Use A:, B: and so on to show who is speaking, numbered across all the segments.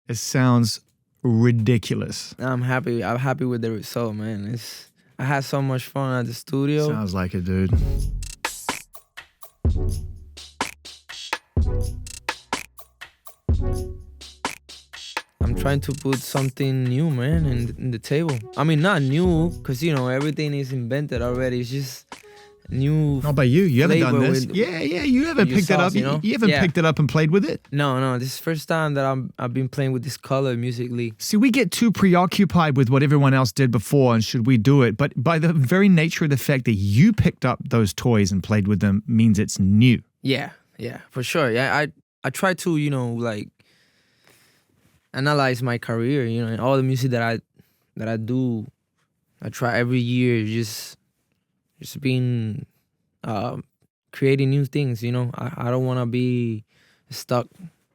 A: It sounds ridiculous.
B: I'm happy. I'm happy with the result, man. I had so much fun at the studio.
A: Sounds like it, dude.
B: I'm trying to put something new, man, in the table. I mean, not new, because, everything is invented already. It's just new.
A: Not by you. You haven't done this.
B: With
A: Yeah. You haven't picked it up. You haven't picked it up and played with it?
B: No. This is the first time that I've been playing with this color musically.
A: See, we get too preoccupied with what everyone else did before and should we do it. But by the very nature of the fact that you picked up those toys and played with them means it's new.
B: Yeah, for sure. Yeah, I try to, analyze my career, and all the music that I do. I try every year just being creating new things. I don't want to be stuck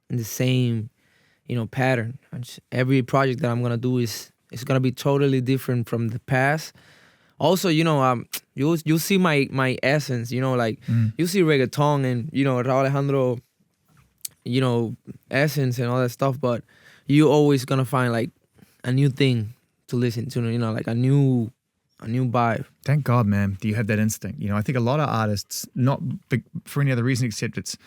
B: in the same pattern. Every project that I'm gonna do is gonna be totally different from the past. Also, you'll see my essence. You see reggaeton and Rauw Alejandro, essence and all that stuff, but you always gonna find like a new thing to listen to, like a new vibe.
A: Thank God, man. Do you have that instinct? I think a lot of artists, not for any other reason except it's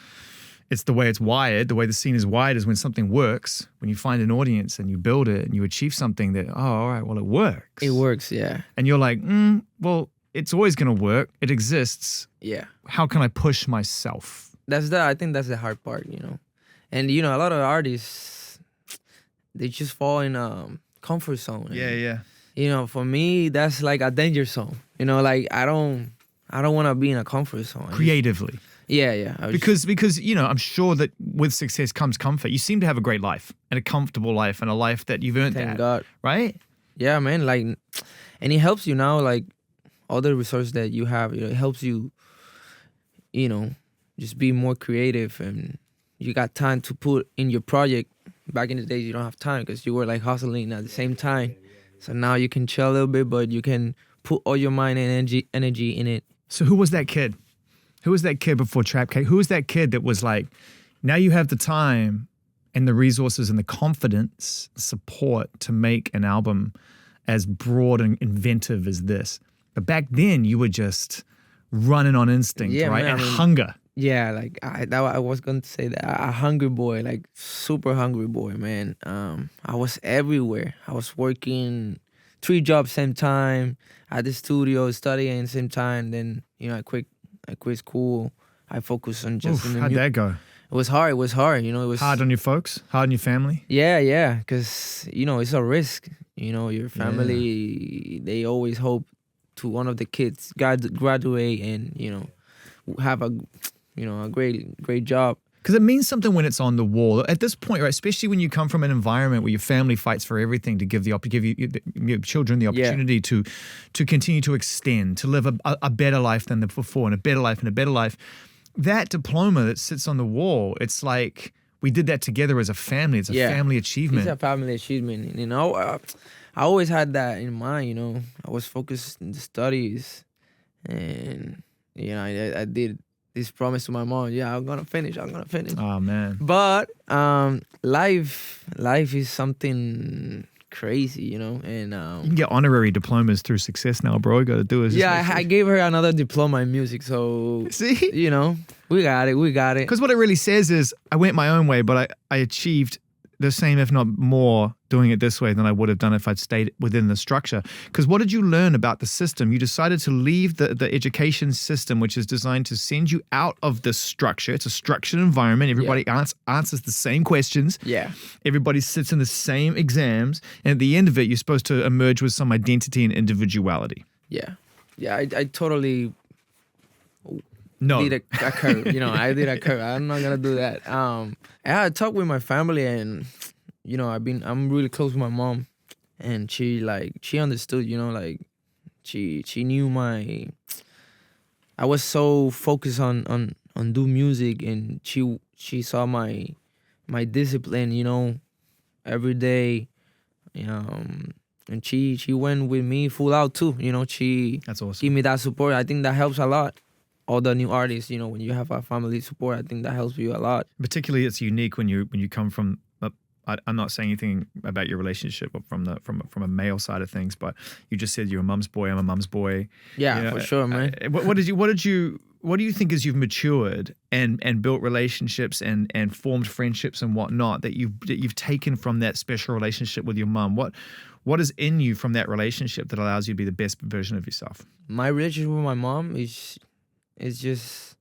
A: the way it's wired, the way the scene is wired is when something works, when you find an audience and you build it and you achieve something that, all right, well, it works.
B: It works, yeah.
A: And you're like, well, it's always gonna work. It exists.
B: Yeah.
A: How can I push myself?
B: I think that's the hard part, And, a lot of artists, they just fall in a comfort zone.
A: Yeah.
B: For me, that's like a danger zone. Like I don't want to be in a comfort zone.
A: Creatively.
B: Yeah.
A: Because I'm sure that with success comes comfort. You seem to have a great life and a comfortable life and a life that you've earned.
B: Thank God.
A: Right?
B: Yeah, man. Like, and it helps you now. Like all the resources that you have, it helps you. Just be more creative, and you got time to put in your project. Back in the days, you don't have time because you were like hustling at the same time. So now you can chill a little bit, but you can put all your mind and energy in it.
A: So who was that kid? Who was that kid before Trap Cake? Who was that kid that was like, now you have the time and the resources and the confidence, support to make an album as broad and inventive as this. But back then you were just running on instinct, right?
B: Man,
A: and hunger.
B: Yeah, like I was going to say that, a hungry boy, like super hungry boy, man. I was everywhere. I was working 3 jobs same time, at the studio, studying same time. Then, I quit school. I focused on just
A: how'd that go?
B: It was hard. It was,
A: Hard on your folks? Hard on your family?
B: Yeah, because, it's a risk. Your family, they always hope to one of the kids graduate and, have a great job.
A: Because it means something when it's on the wall. At this point, right, especially when you come from an environment where your family fights for everything to give your children the opportunity to continue to extend, to live a better life than before, and a better life and a better life. That diploma that sits on the wall, it's like we did that together as a family. It's a family achievement.
B: It's a family achievement. I always had that in mind. I was focused in the studies, and I did this promise to my mom. Yeah, I'm gonna finish.
A: Oh man!
B: But life is something crazy, and
A: you can get honorary diplomas through success now, bro. You got to do it.
B: I gave her another diploma in music. So
A: see,
B: we got it.
A: Because what it really says is, I went my own way, but I achieved the same, if not more, doing it this way than I would have done if I'd stayed within the structure. Because what did you learn about the system? You decided to leave the education system, which is designed to send you out of the structure. It's a structured environment. Everybody answers the same questions.
B: Yeah.
A: Everybody sits in the same exams. And at the end of it, you're supposed to emerge with some identity and individuality.
B: Yeah. I totally...
A: No.
B: Did a curve, I did a curve. I'm not gonna do that. I talked with my family, and I'm really close with my mom, and she understood. She knew I was so focused on do music, and she saw my discipline, every day, and she went with me full out too.
A: That's awesome.
B: Give me that support. I think that helps a lot. All the new artists, when you have a family support, I think that helps you a lot.
A: Particularly, it's unique when you come from I'm not saying anything about your relationship from a male side of things, but you just said you're a mum's boy. I'm a mum's boy.
B: Yeah,
A: You know,
B: for sure, man.
A: What do you think as you've matured and built relationships and formed friendships and whatnot that you've taken from that special relationship with your mum? What is in you from that relationship that allows you to be the best version of yourself?
B: My relationship with my mom is just,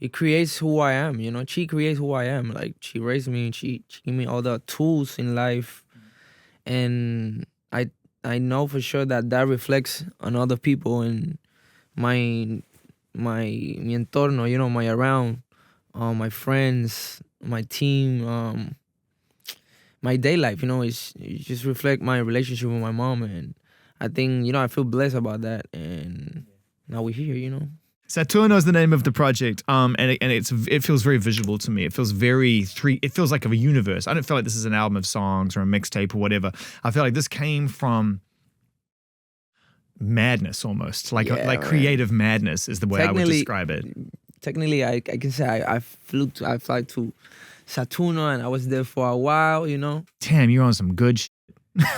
B: it creates who I am, you know. She creates who I am. Like, she raised me, she gave me all the tools in life, and I know for sure that reflects on other people and my mi entorno, you know, my around, my friends, my team, my day life, you know. It just reflect my relationship with my mom, and I think, you know, I feel blessed about that, and now we're here, you know.
A: SATURNO is the name of the project, and it feels very visual to me. It feels it feels like a universe. I don't feel like this is an album of songs or a mixtape or whatever. I feel like this came from madness almost, like creative madness is the way I would describe it.
B: Technically, I can say I flew to SATURNO, and I was there for a while, you know.
A: Damn, you're on some good shit.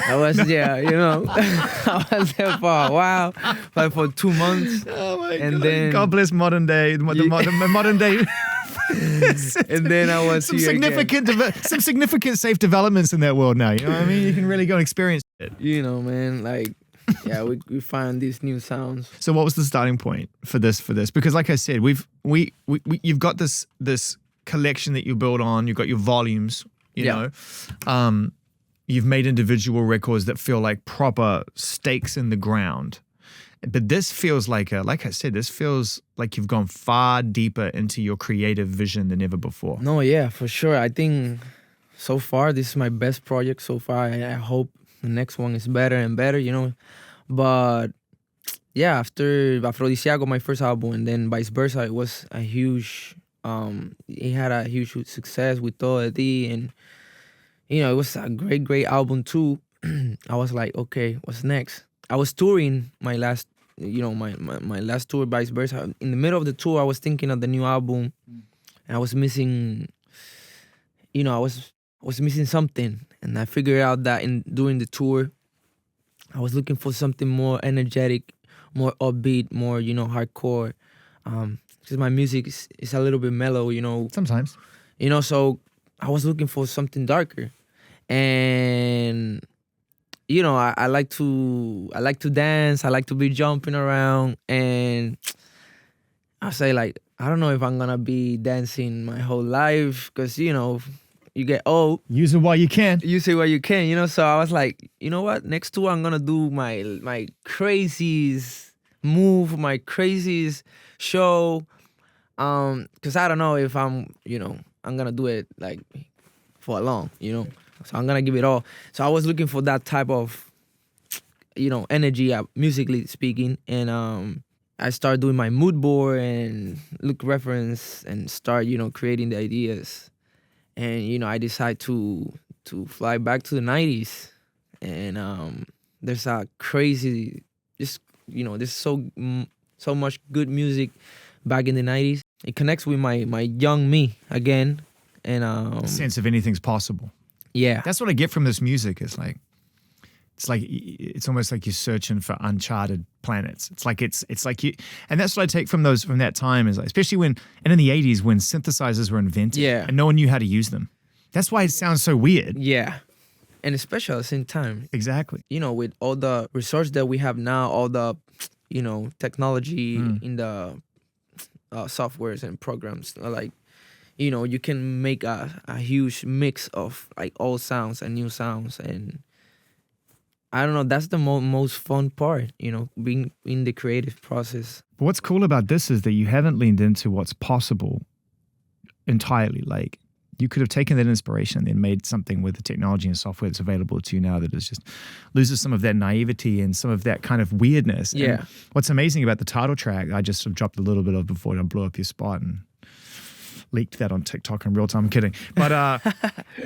B: I was, yeah, you know, I was there for a while, like for 2 months.
A: Oh my
B: and
A: God.
B: Then,
A: God bless modern day, the modern day.
B: And then I was
A: some significant safe developments in that world now. You know what I mean? You can really go and experience it.
B: You know, man, like, yeah, we find these new sounds.
A: So what was the starting point for this? Because like I said, you've got this collection that you build on. You've got your volumes. You know. You've made individual records that feel like proper stakes in the ground. But this feels like this feels like you've gone far deeper into your creative vision than ever before.
B: No, yeah, for sure. I think so far this is my best project so far. I hope the next one is better and better, you know. But yeah, after Afrodisiaco, my first album, and then Vice Versa, it was a huge, it had a huge success with Todo de Ti, and you know, it was a great album too. I was like, okay, what's next? I was touring my last tour, Vice Versa. In the middle of the tour, I was thinking of the new album, and I was missing, you know, I was missing something. And I figured out that during the tour, I was looking for something more energetic, more upbeat, more, you know, hardcore. Because my music is a little bit mellow, you know.
A: Sometimes.
B: You know, so I was looking for something darker. And you know, I like to dance, I like to be jumping around, and I say, like, I don't know if I'm gonna be dancing my whole life, because, you know, you get old.
A: Use it while you can.
B: Use it while you can, you know. So I was like, you know what? Next tour, I'm gonna do my craziest move, my craziest show. Because I don't know if I'm gonna do it like for long, you know. So I'm gonna give it all. So I was looking for that type of, you know, energy, musically speaking, and I started doing my mood board and look reference and start, you know, creating the ideas. And, you know, I decided to fly back to the 90s. And there's a crazy, just, you know, there's so much good music back in the 90s. It connects with my young me again. And
A: sense of anything's possible.
B: Yeah.
A: That's what I get from this music. It's almost like you're searching for uncharted planets. It's like you, and that's what I take from that time is, like, especially when, and in the 80s when synthesizers were invented,
B: yeah,
A: and no one knew how to use them. That's why it sounds so weird.
B: Yeah. And especially at the same time.
A: Exactly.
B: You know, with all the resources that we have now, all the, you know, technology in the softwares and programs, like, you know, you can make a huge mix of like old sounds and new sounds, and I don't know, that's the most fun part, you know, being in the creative process.
A: But what's cool about this is that you haven't leaned into what's possible entirely. Like, you could have taken that inspiration and then made something with the technology and software that's available to you now that is just loses some of that naivety and some of that kind of weirdness.
B: Yeah.
A: And what's amazing about the title track, I just dropped a little bit of before I blew up your spot and leaked that on TikTok in real time. I'm kidding. But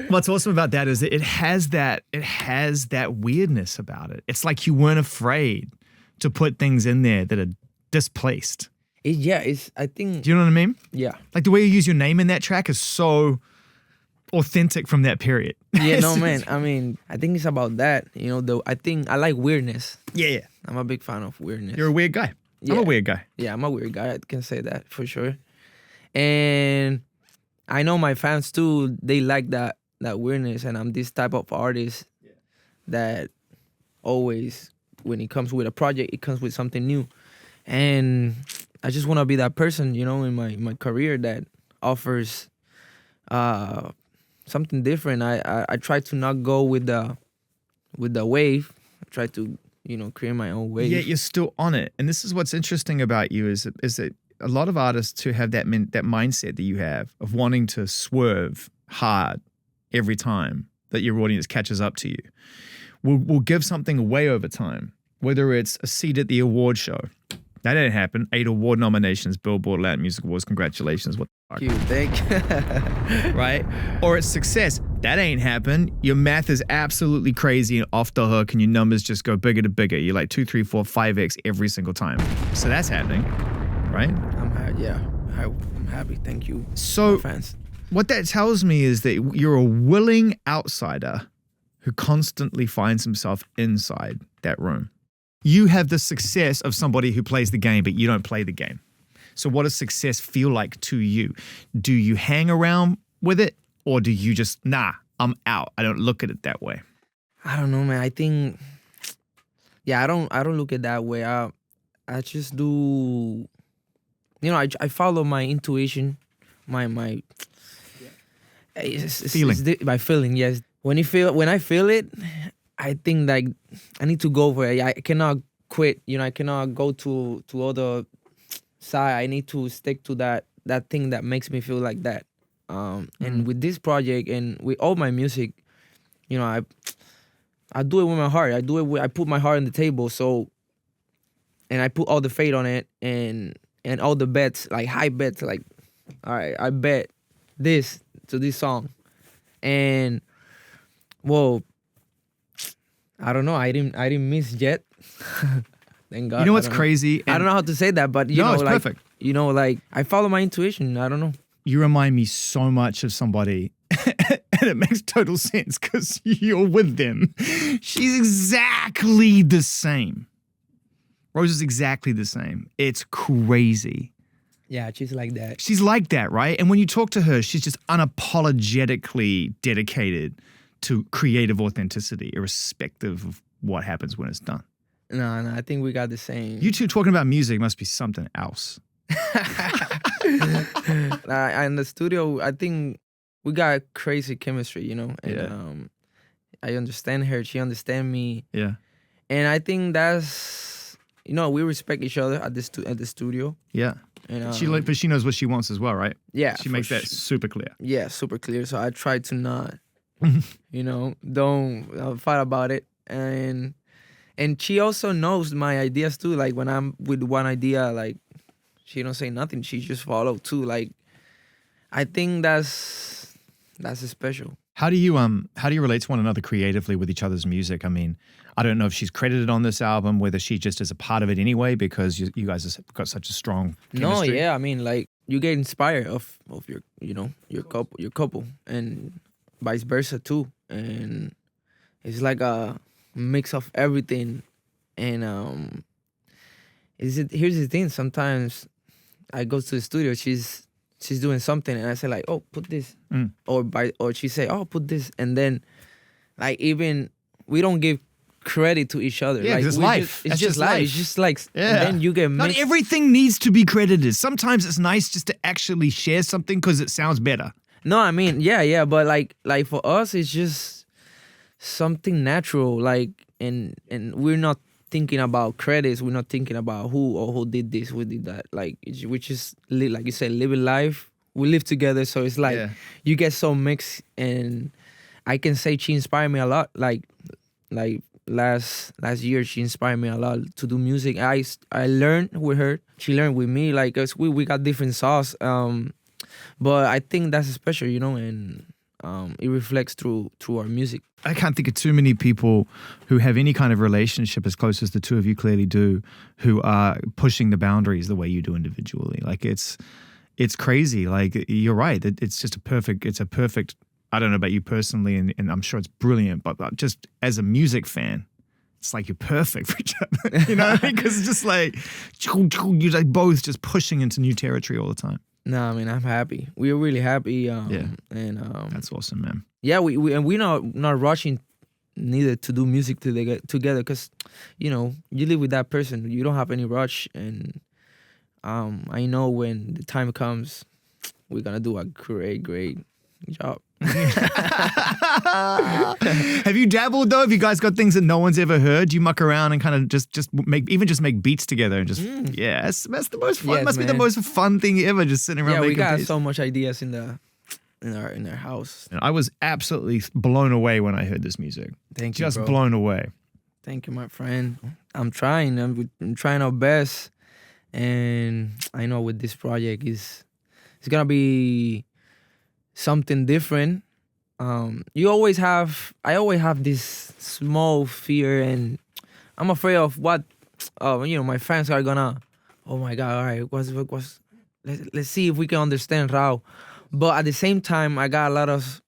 A: what's awesome about that is that it has that weirdness about it. It's like you weren't afraid to put things in there that are displaced.
B: I think.
A: Do you know what I mean?
B: Yeah.
A: Like the way you use your name in that track is so authentic from that period.
B: Yeah, no, man. I mean, I think it's about that. I think I like weirdness.
A: Yeah.
B: I'm a big fan of weirdness.
A: You're a weird guy.
B: Yeah.
A: I'm a weird guy.
B: Yeah, I'm a weird guy. I can say that for sure. And I know my fans too, they like that weirdness. And I'm this type of artist that always, when it comes with a project, it comes with something new. And I just want to be that person, in my career that offers something different. I try to not go with the wave. I try to, create my own wave.
A: Yeah, you're still on it. And this is what's interesting about you is that a lot of artists who have that mindset that you have of wanting to swerve hard every time that your audience catches up to you will give something away over time, whether it's a seat at the award show. That didn't happen. 8 award nominations, Billboard Latin Music Awards. Congratulations. What the fuck?
B: Thank you.
A: Right? Or it's success. That ain't happened. Your math is absolutely crazy and off the hook, and your numbers just go bigger to bigger. You're like 2, 3, 4, 5x every single time. So that's happening, right?
B: I'm happy. Yeah, I'm happy. Thank you,
A: so
B: my fans.
A: What that tells me is that you're a willing outsider who constantly finds himself inside that room. You have the success of somebody who plays the game, but you don't play the game. So what does success feel like to you? Do you hang around with it, or do you just, I'm out. I don't look at it that way.
B: I don't know, man. I think, I don't look at it that way. I just do, I follow my intuition, my
A: feeling.
B: My feeling, yes. When I feel it, I think like I need to go for it. I cannot quit. I cannot go to other side. I need to stick to that thing that makes me feel like that. And with this project and with all my music, I do it with my heart. I put my heart on the table. So, and I put all the faith on it and all the bets, like high bets, like, all right, I bet this to this song. And, well, I don't know. I didn't miss yet. Thank God.
A: You know what's crazy?
B: I don't know how to say that, but
A: it's perfect.
B: I follow my intuition. I don't know.
A: You remind me so much of somebody, and it makes total sense because you're with them. She's exactly the same. Rose is exactly the same. It's crazy.
B: Yeah, she's like that.
A: She's like that, right? And when you talk to her, she's just unapologetically dedicated to creative authenticity, irrespective of what happens when it's done.
B: No, I think we got the same.
A: You two talking about music must be something else.
B: In the studio, I think we got crazy chemistry, And I understand her. She understands me.
A: Yeah.
B: And I think that's, we respect each other at the studio.
A: Yeah.
B: And,
A: but she knows what she wants as well, right?
B: Yeah.
A: She makes that super clear.
B: Yeah, super clear. So I try to not, don't fight about it. And she also knows my ideas too. Like when I'm with one idea, like she don't say nothing. She just follow too. Like I think that's special. How do you
A: relate to one another creatively with each other's music? I mean, I don't know if she's credited on this album, whether she just is a part of it anyway, because you guys have got such a strong chemistry.
B: No, yeah, I mean, like you get inspired of your your couple, and vice versa too, and it's like a mix of everything. And here's the thing. Sometimes I go to the studio, she's doing something, and I say like, oh, put this, or she say, oh, put this, and then like even we don't give credit to each other.
A: Yeah,
B: like,
A: it's life.
B: It's just life. It's just like, and then you get
A: not everything needs to be credited. Sometimes it's nice just to actually share something because it sounds better.
B: No, I mean, yeah, but like for us, it's just something natural. Like, and we're not thinking about credits. We're not thinking about who did this, who did that. Like, we just live, like you said, living life. We live together, so it's like you get so mixed. And I can say she inspired me a lot. Like last year, she inspired me a lot to do music. I learned with her. She learned with me. Like us, we got different sauce. But I think that's special, and it reflects through our music.
A: I can't think of too many people who have any kind of relationship as close as the two of you clearly do, who are pushing the boundaries the way you do individually. Like it's crazy. Like you're right. It's a perfect I don't know about you personally, and I'm sure it's brilliant, but just as a music fan, it's like you're perfect for each other. You know what I mean? Because it's just like, you're like both just pushing into new territory all the time.
B: No, I mean, I'm happy. We're really happy. And
A: that's awesome, man.
B: Yeah, we're not rushing neither to do music together because, you know, you live with that person. You don't have any rush. And I know when the time comes, we're going to do a great job.
A: Have you dabbled though? Have you guys got things that no one's ever heard? You muck around and kind of just make beats together and just that's the most fun.
B: Yes,
A: must be the most fun thing ever. Just sitting around.
B: Yeah,
A: making
B: we got
A: beats.
B: so much ideas in our house.
A: And I was absolutely blown away when I heard this music.
B: Thank you,
A: just
B: bro.
A: blown away.
B: Thank you, my friend. I'm trying. I'm trying our best, and I know with this project it's gonna be something different. I always have this small fear, and I'm afraid of what my fans are gonna. Oh my God! All right, let's see if we can understand Rauw. But at the same time, I got a lot of,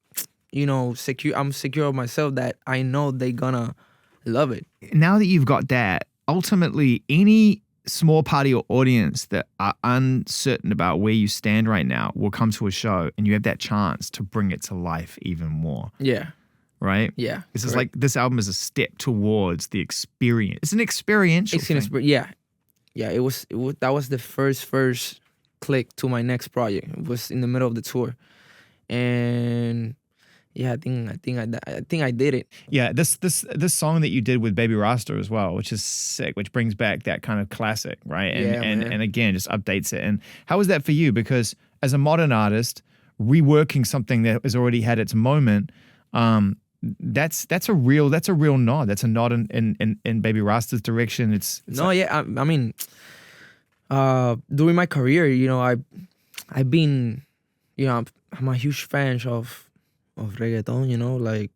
B: secure. I'm secure of myself that I know they gonna love it.
A: Now that you've got that, ultimately, any small part of your audience that are uncertain about where you stand right now will come to a show, and you have that chance to bring it to life even more.
B: Yeah.
A: Right?
B: Yeah.
A: This is like, this album is a step towards the experience. It's an experiential thing.
B: Yeah. That was the first click to my next project. It was in the middle of the tour. And yeah, I think I did it.
A: Yeah, this song that you did with Baby Rasta as well, which is sick, which brings back that kind of classic, right? And again, just updates it. And how was that for you? Because as a modern artist, reworking something that has already had its moment, that's a real nod. That's a nod in Baby Rasta's direction.
B: I mean, during my career, I've been, I'm a huge fan of reggaeton, like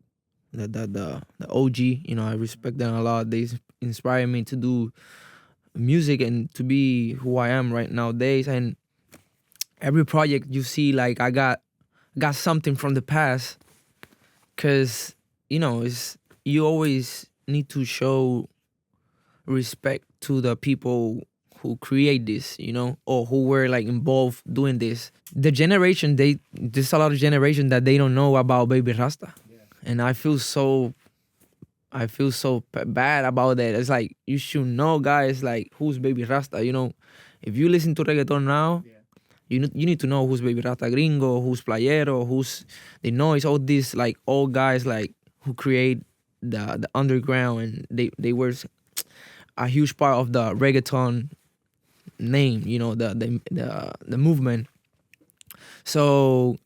B: the OG, I respect them a lot. They inspire me to do music and to be who I am right nowadays. And every project you see, like I got something from the past, cause you always need to show respect to the people who create this, or who were like involved doing this. The generation, there's a lot of generation that they don't know about Baby Rasta. Yeah. And I feel so bad about that. It's like, you should know, guys, like, who's Baby Rasta, If you listen to reggaeton now, you need to know who's Baby Rasta Gringo, who's Playero, who's The Noise, all these, like, old guys, like, who create the underground, and they were a huge part of the reggaeton name, the movement. So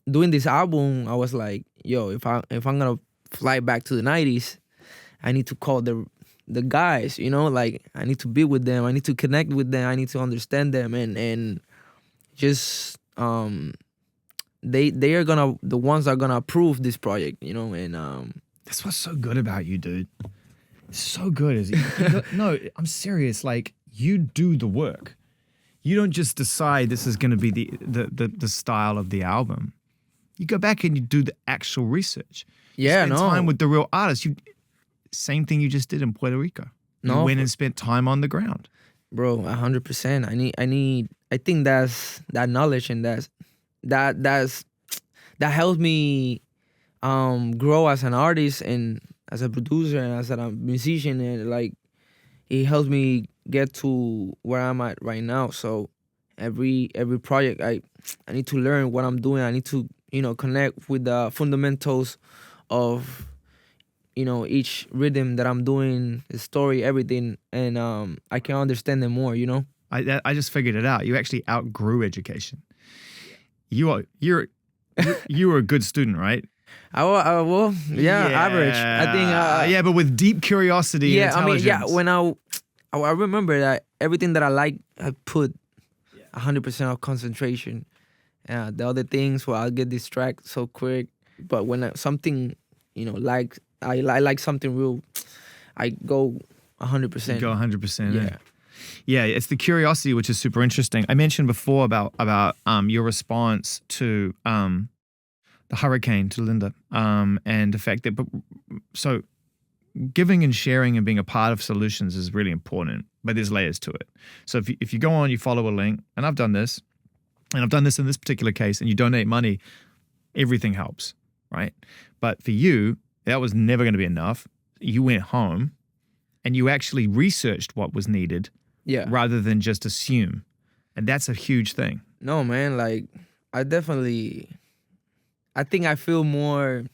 B: doing this album, I was like, yo, if I'm gonna fly back to the 90s, I need to call the guys, like, I need to be with them, I need to connect with them, I need to understand them, and just they are the ones that are gonna approve this project, and
A: that's what's so good about you, dude. It's so good, is it? No, I'm serious. Like, you do the work. You don't just decide this is going to be the style of the album. You go back and you do the actual research.
B: Yeah,
A: you spend time with the real artists. Same thing you just did in Puerto Rico. You went and spent time on the ground.
B: Bro, 100%. I think that's that knowledge, and that helps me grow as an artist and as a producer and as a musician, and like, it helps me get to where I'm at right now. So every project, I need to learn what I'm doing. I need to, connect with the fundamentals of, each rhythm that I'm doing, the story, everything, and I can understand them more,
A: I just figured it out. You actually outgrew education. You were a good student, right?
B: Average. I think.
A: But with deep curiosity and intelligence.
B: When I remember that everything that I like, I put 100% of concentration. The other things, I'll get distracted so quick. But when something, like I like something real, I go 100%.
A: You go 100%.
B: Yeah.
A: Yeah, it's the curiosity, which is super interesting. I mentioned before about your response to the hurricane to Linda, and the fact that, so giving and sharing and being a part of solutions is really important, but there's layers to it. So if you go on, you follow a link, and I've done this, and I've done this in this particular case, and you donate money, everything helps, right? But for you, that was never going to be enough. You went home and you actually researched what was needed rather than just assume. And that's a huge thing.
B: No, man, like, I think I feel more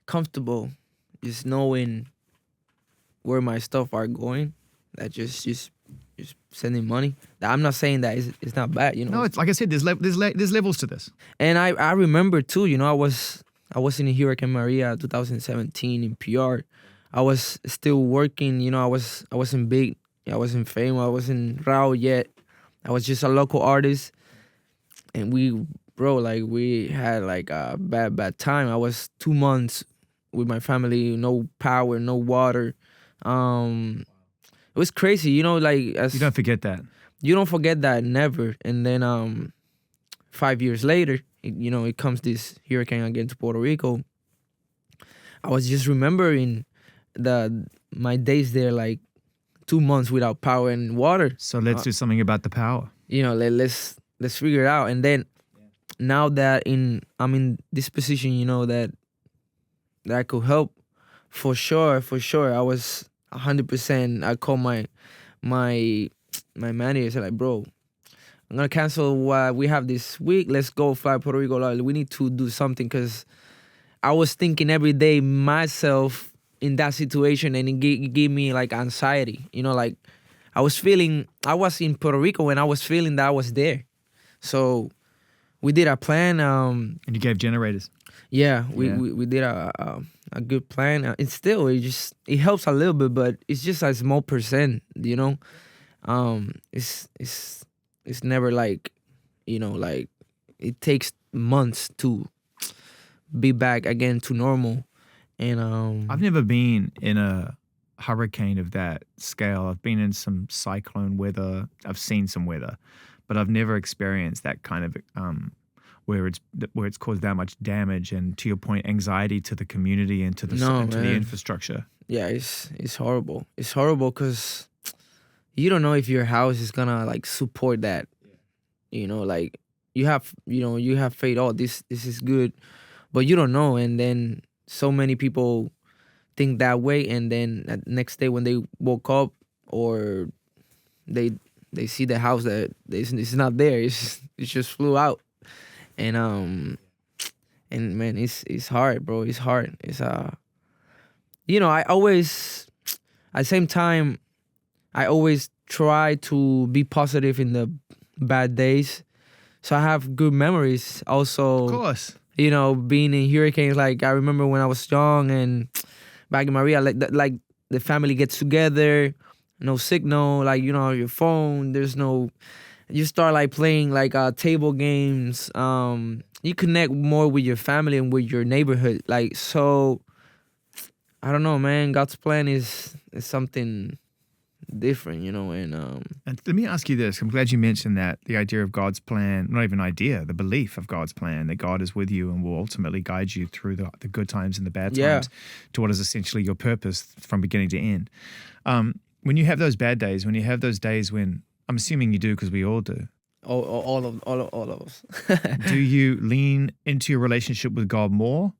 B: comfortable just knowing where my stuff are going, that just sending money. I'm not saying that it's not bad, you know.
A: No, it's like I said, there's levels to this.
B: And I remember too, you know, I was in Hurricane Maria 2017 in PR. I was still working, you know, I wasn't big, I wasn't famous, I wasn't Rauw yet. I was just a local artist. And we had like a bad time. I was 2 months with my family, no power, no water. It was crazy, you know, like
A: you don't forget that.
B: You don't forget that, never. And then 5 years later, it comes this hurricane again to Puerto Rico. I was just remembering my days there, like 2 months without power and water.
A: So let's do something about the power.
B: You know, let's figure it out. And then now that I'm in this position, you know, that I could help, for sure. I was 100%. I called my manager and said, like, bro, I'm gonna cancel what we have this week. Let's go fly Puerto Rico. Like, we need to do something, because I was thinking every day myself in that situation, and it gave me like anxiety. You know, like I was in Puerto Rico and I was feeling that I was there. So we did a plan.
A: And you gave generators.
B: Yeah, we did a good plan. It helps a little bit, but it's just a small percent, you know. It's never like, you know, like it takes months to be back again to normal. And
A: I've never been in a hurricane of that scale. I've been in some cyclone weather. I've seen some weather, but I've never experienced that kind of where it's caused that much damage, and, to your point, anxiety to the community and to the infrastructure. Yeah,
B: it's horrible. It's horrible because you don't know if your house is gonna like support that. You know, like you have faith. Oh, this is good, but you don't know. And then so many people think that way, and then the next day when they woke up or they see the house that it's not there. It just flew out. And man, it's hard, bro. It's hard. It's you know, I always, at the same time, I always try to be positive in the bad days. So I have good memories also.
A: Of course.
B: You know, being in hurricanes, like I remember when I was young and back in Maria, like the family gets together, no signal, like, you know, your phone, there's no, you start like playing like table games. You connect more with your family and with your neighborhood. Like, so, I don't know, man. God's plan is something different, you know. And
A: let me ask you this. I'm glad you mentioned that, the idea of God's plan, not even idea, the belief of God's plan, that God is with you and will ultimately guide you through the good times and the bad times to what is essentially your purpose from beginning to end. When you have those bad days, when you have those days when, I'm assuming you do because we all do.
B: All of us.
A: Do you lean into your relationship with God more?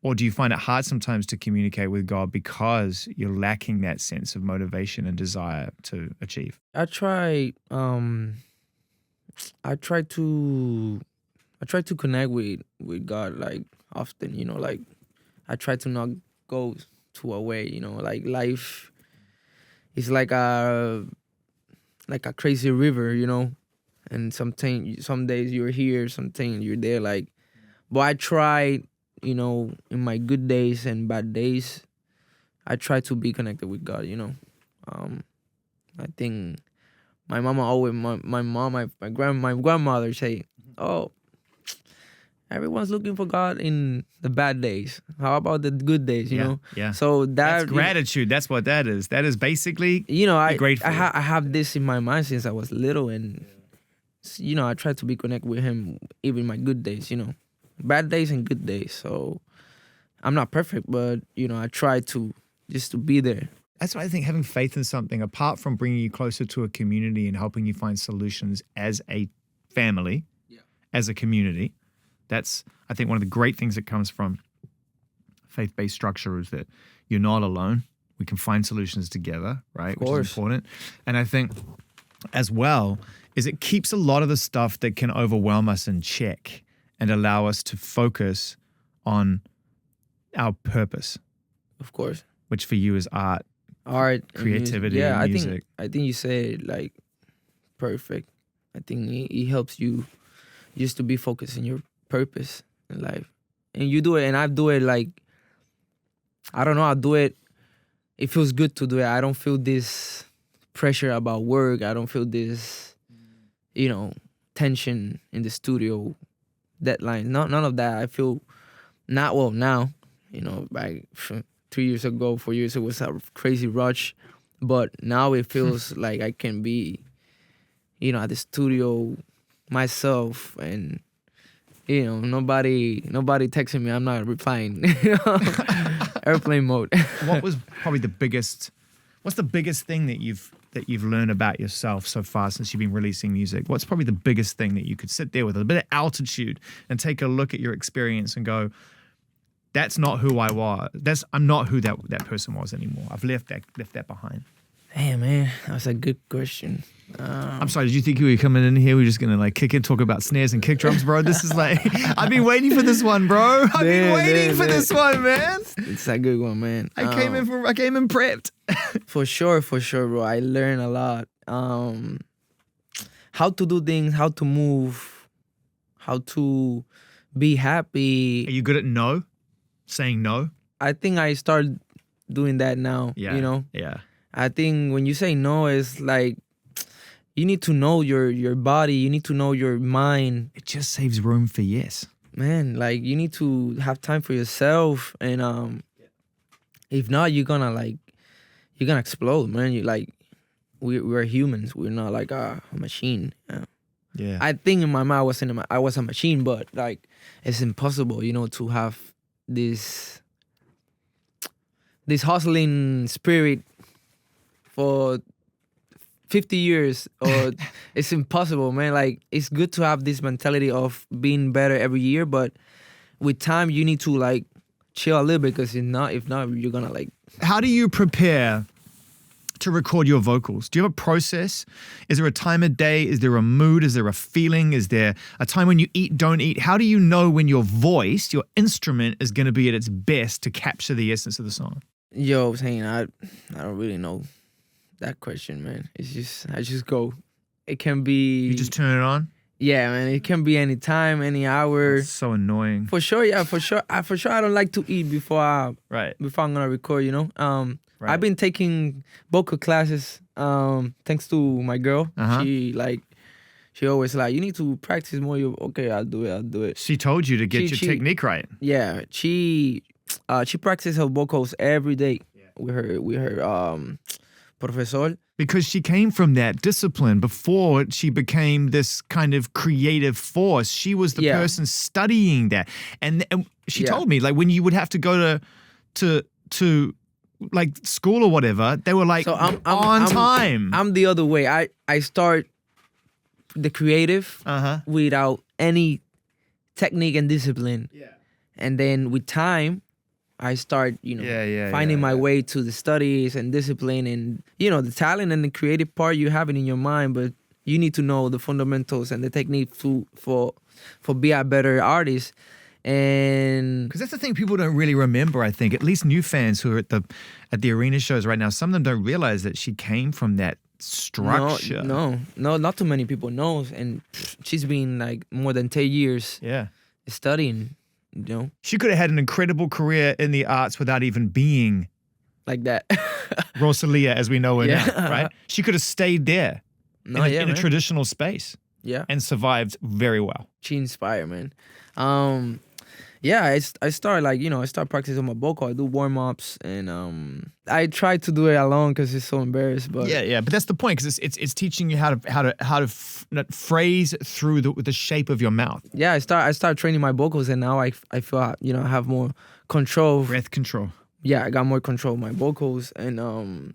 A: Or do you find it hard sometimes to communicate with God because you're lacking that sense of motivation and desire to achieve?
B: I try to connect with God like often, you know, like I try to not go to a way, you know, like life is like a crazy river, you know, and some days you're here, sometimes you're there, like, but I try, you know, in my good days and bad days, I try to be connected with God, you know. I think my mama always, my grandmother say, oh, everyone's looking for God in the bad days. How about the good days, you know?
A: Yeah.
B: So
A: that's gratitude. That's what that is. That is basically,
B: you know, I
A: grateful.
B: I have this in my mind since I was little, and, you know, I try to be connected with him even in my good days, you know. bad days and good days. So I'm not perfect, but I try to just to be there.
A: That's why I think having faith in something, apart from bringing you closer to a community and helping you find solutions as a family, as a community, that's, I think, one of the great things that comes from faith-based structure is that you're not alone. We can find solutions together, right? Which is important. And I think as well is it keeps a lot of the stuff that can overwhelm us in check and allow us to focus on our purpose.
B: Of course.
A: Which for you is art, creativity, and music.
B: I think you said like perfect. I think it helps you just to be focused in your purpose in life. And you do it, and I do it like, I don't know, I do it. It feels good to do it. I don't feel this pressure about work. I don't feel this, tension in the studio, deadline. None of that. I feel not well now. Like 3 years ago, 4 years, it was a crazy rush. But now it feels like I can be, at the studio myself, and nobody texting me. I'm not replying. Airplane mode.
A: What was probably what's the biggest thing that you've learned about yourself so far since you've been releasing music? What's probably the biggest thing that you could sit there with a bit of altitude and take a look at your experience and go, that's not who I was. I'm not who that person was anymore. I've left that behind.
B: Damn, man, that's a good question.
A: I'm sorry, did you think you were coming in here? We're just gonna kick it, talk about snares and kick drums, bro? This is I've been waiting for this one, bro. I've been waiting for this one, man.
B: It's a good one, man.
A: I came in prepped.
B: For sure, bro. I learned a lot. How to do things, how to move, how to be happy.
A: Are you good at saying no?
B: I think I started doing that now.
A: Yeah. Yeah.
B: I think when you say no, it's like you need to know your body. You need to know your mind.
A: It just saves room for yes.
B: Man, like you need to have time for yourself. And if not, you're gonna explode, man. We're humans. We're not like a machine.
A: Yeah.
B: I think in my mind I was a machine, but like it's impossible, to have this hustling spirit for 50 years, or it's impossible, man. Like, it's good to have this mentality of being better every year, but with time, you need to, chill a little bit, because if not, you're gonna,
A: How do you prepare to record your vocals? Do you have a process? Is there a time of day? Is there a mood? Is there a feeling? Is there a time when you eat, don't eat? How do you know when your voice, your instrument, is gonna be at its best to capture the essence of the song?
B: Yo, Zane, I don't really know that question, man. It's just, I just go. It can be...
A: You just turn it on?
B: Yeah, man. It can be any time, any hour.
A: That's so annoying.
B: For sure, yeah, for sure. I don't like to eat before I'm gonna record, Right. I've been taking vocal classes, thanks to my girl.
A: Uh-huh.
B: She always you need to practice more. Okay, I'll do it.
A: She told you to get your technique right.
B: Yeah, she practices her vocals every day with her professor.
A: Because she came from that discipline before she became this kind of creative force. She was the person studying that. And she told me, when you would have to go to school or whatever, they were I'm on time.
B: I'm the other way. I start the creative without any technique and discipline. Yeah. And then with time, I start, finding my way to the studies and discipline and, the talent and the creative part you have it in your mind, but you need to know the fundamentals and the technique for be a better artist. And
A: because that's the thing people don't really remember, I think, at least new fans who are at the arena shows right now, some of them don't realize that she came from that structure.
B: No, not too many people know. And she's been more than 10 years studying.
A: She could have had an incredible career in the arts without even being
B: like that.
A: ROSALÍA, as we know her now, right? She could have stayed there in a traditional space, and survived very well.
B: She inspired, man. Yeah, I start like, I start practicing my vocal. I do warm-ups, and I try to do it alone because it's so embarrassed. But
A: yeah, but that's the point, because it's teaching you how to phrase through the shape of your mouth.
B: yeah, I start training my vocals, and now I feel I have more control.
A: Breath control.
B: Yeah, I got more control of my vocals, and I'm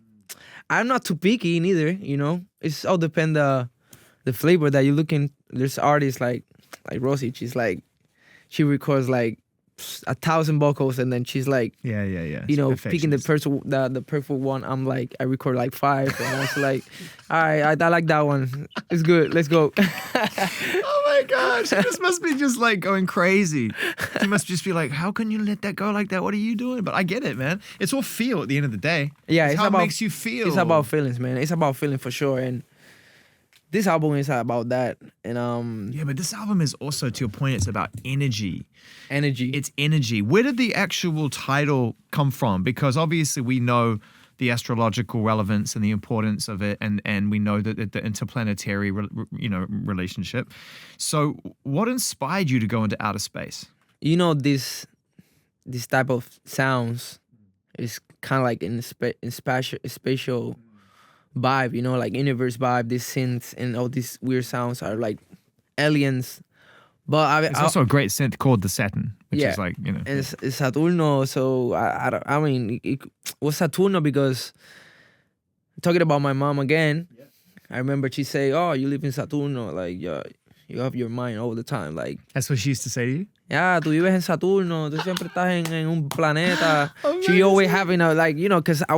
B: not too picky neither. It's all depend the flavor that you're looking. There's artists like Rosie. She records like 1,000 vocals, and then she's like,
A: yeah.
B: Picking the perfect one. I'm like, I record like 5, and I was like, all right, I like that one. It's good. Let's go.
A: Oh my gosh, this must be just like going crazy. You must just be like, how can you let that go like that? What are you doing? But I get it, man. It's all feel at the end of the day.
B: Yeah,
A: it's how it makes you feel.
B: It's about feelings, man. It's about feeling for sure, and this album is about that. And
A: yeah, but this album is also, to your point, it's about energy. It's energy. Where did the actual title come from? Because obviously we know the astrological relevance and the importance of it, and we know that the interplanetary relationship. So what inspired you to go into outer space?
B: This type of sounds is kind of like in spatial vibe, like universe vibe. These synths and all these weird sounds are like aliens. But
A: it's also a great synth called the Saturn, which is like,
B: It's Saturno. So I mean, it was Saturno because, talking about my mom again, I remember she say, "Oh, you live in Saturno, like you have your mind all the time." Like,
A: that's what she used to say to you.
B: Yeah, tú vives en Saturno, tú siempre estás en un planeta. She always having because I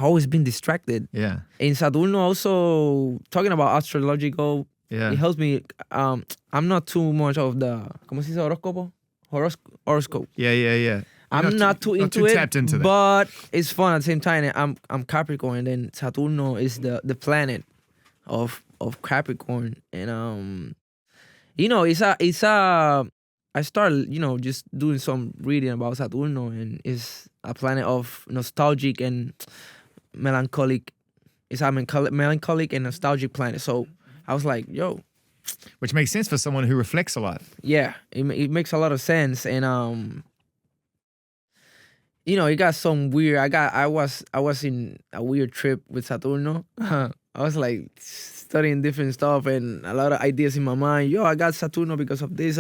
B: always been distracted.
A: Yeah.
B: In Saturno, also talking about astrological.
A: Yeah.
B: It helps me. I'm not too much of the ¿cómo se dice horóscopo? Horoscope.
A: Yeah.
B: I'm not too into it,
A: tapped into that.
B: But it's fun at the same time. And I'm Capricorn, and then Saturno is the planet of Capricorn, and it's a I started just doing some reading about Saturno, and it's a planet of nostalgic and melancholic. It's a melancholic and nostalgic planet. So I was like, yo.
A: Which makes sense for someone who reflects a lot.
B: Yeah, it makes a lot of sense. And, it got some weird. I was in a weird trip with Saturno. I was like studying different stuff and a lot of ideas in my mind. Yo, I got Saturno because of this.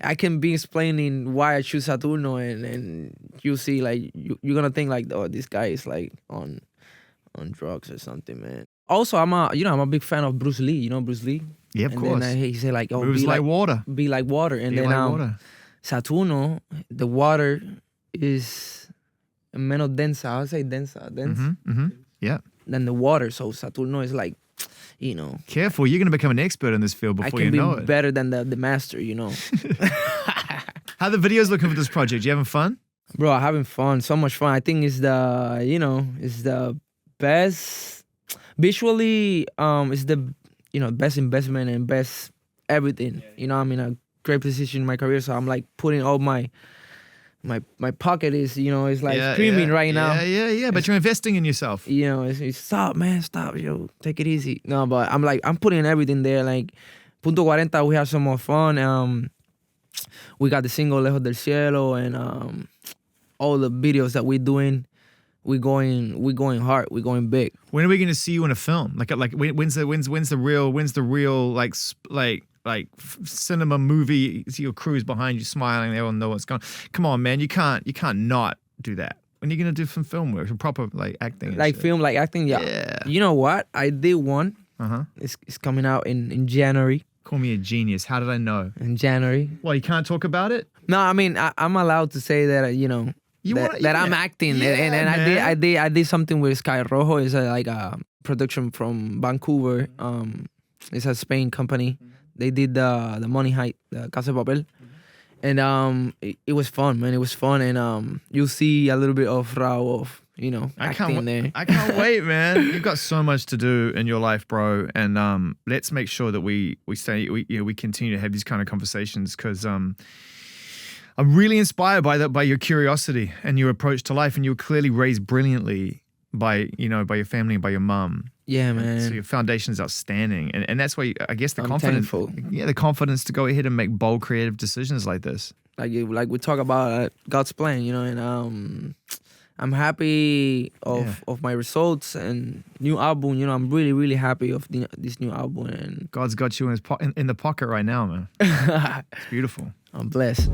B: I can be explaining why I choose Saturno, and you see, like, you're going to think like, oh, this guy is like on drugs or something, man. Also, I'm a big fan of Bruce Lee. You know Bruce Lee?
A: Yeah, of course.
B: Then he said like, "Oh,
A: moves like water.
B: Be like water." And then
A: water.
B: Saturno, the water is menos densa. I would say dense.
A: Yeah.
B: Than the water. So Saturno is like,
A: Careful, you're gonna become an expert in this field before you know it.
B: I can be better than the master.
A: How are the videos looking for this project? You having fun?
B: Bro, I'm having fun. So much fun. I think it's the best. Visually, it's the best investment and best everything. I'm in a great position in my career, so I'm like putting all my pocket is it's like screaming right now.
A: Yeah. But you're investing in yourself.
B: It's stop, man, stop, take it easy. No, but I'm putting everything there. Like Punto 40, we have some more fun. We got the single Lejos del Cielo, and all the videos that we're doing. We're going hard. We're going big.
A: When are we going to see you in a film? Like when's the real like cinema movie? You see your crew's behind you smiling. They all know what's going on. Come on, man. You can't not do that. When are you going to do some film work, some proper like acting?
B: Like film, like acting. Yeah. You know what? I did one. It's coming out in January.
A: Call me a genius. How did I know?
B: In January.
A: Well, you can't talk about it?
B: No, I mean I'm allowed to say that I'm acting, and I did something with Sky Rojo. It's a production from Vancouver. It's a Spain company. They did the Money Heist, the Casa de Papel, and it was fun, man. It was fun, and you'll see a little bit of Rauw of acting there.
A: I can't wait, man. You've got so much to do in your life, bro, and let's make sure that we continue to have these kind of conversations, because I'm really inspired by your curiosity and your approach to life, and you were clearly raised brilliantly by your family and by your mum.
B: Yeah, man.
A: So your foundation is outstanding, and that's why I guess the
B: I'm
A: confidence.
B: thankful.
A: Yeah, the confidence to go ahead and make bold, creative decisions like this.
B: Like we talk about God's plan, you know, and I'm happy of my results and new album. You know, I'm really, really happy of this new album, and
A: God's got you in the pocket right now, man. It's beautiful.
B: I'm blessed.